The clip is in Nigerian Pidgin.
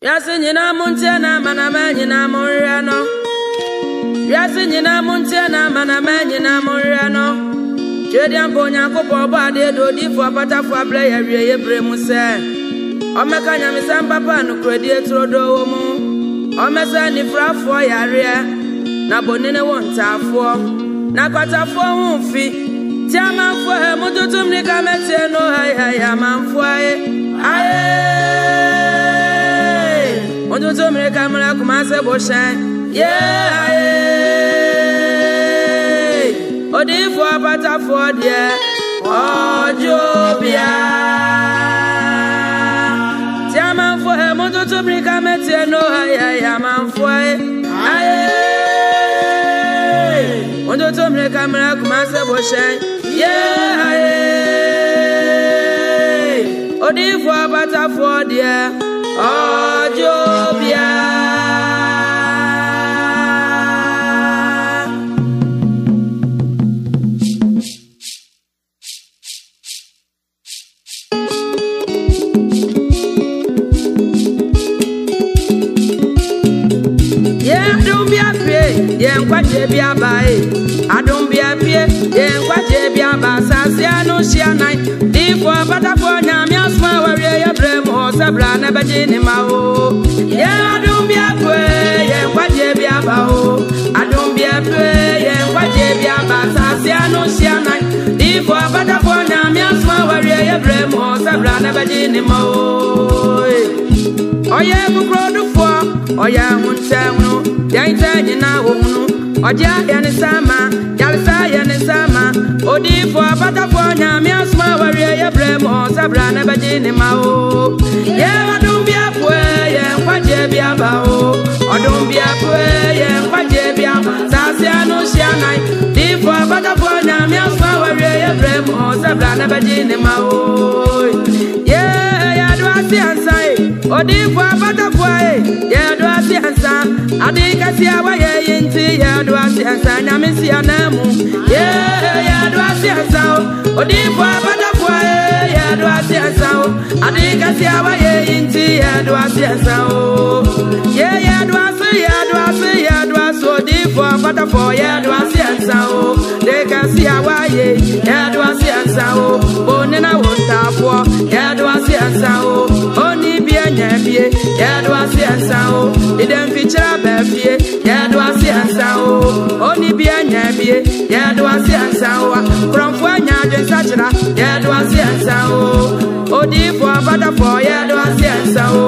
Yasinina Muntiana, Manamana Moriano. Yasinina Muntiana, Manamana Moriano. Jedian Bonyanko Bobade, Dodi for Patafua play every Bremuse. Omekanya Misan Papa no credit Rodo. Omesani Frafo Yaria. Nabonine won't have for. Nakata for Mumfi. Tiaman for her, Mutum Nikamete, no, I am for it. Aye. Mutum Nikamara Kumasa Boshan. Yeah, aye. Odi for Bata for dear. Oh, Jobia. Tiaman for her, Mutum Nikamete, no, I am for it. Aye. Mutum Nikamara Kumasa Boshan. Yeah, Odi for Bata for dear. Oh, Jobia. Yeah, don't be afraid. Yeah, what you be about. I don't be afraid. Yeah, what you be about. Sassiano, she a night. Deep for Patafonia, Miasma, where you bring or Sabrana, Bajinimao. Yeah, I don't be afraid. Yeah, what you be about. I don't be afraid. Yeah, what you be about. Sassiano, she a night. Deep for Patafonia, Miasma, where you bring or Sabrana, Bajinimao. Oh, yeah, who grow the four. Oh, yeah, won't tell no. Yank you now. Oja yani sama, yalisa yani sama. Odi for Patafonia, Miasma warrior ya bremo, Sabrana bajini mao. Yeah, don't be afraid, yeah, kwaje bi abao. Oh, don't be afraid, yeah, kwaje bi abao. Sassiano shianai. Di for Patafonia, Miasma warrior ya bremo, Sabrana bajini mao. Yeah, ya do asi ansai. Odi for Patafonia, yeah, do asi ansai. Adi kasi awaye yinti ya do asi ansai nyamisi anamu. Yeah, do asi ansai. Odi for Patafonia, yeah, do asi ansai. Adi kasi awaye yinti ya do asi ansai. Yeah, do asi, do asi, do asi. Odi for Patafonia, do asi ansai. De kasi awaye, yeah, do asi ansai. Bonena wonta for, yeah, do asi ansai. Oni biye, yeah, do asi ansai. Idem fichra befie, yeah, do asi ansai. Oni biye, yeah, do asi ansai. From Fanya Sachra, yeah, do asi ansai. Odi for Patafonia, yeah, do asi ansai.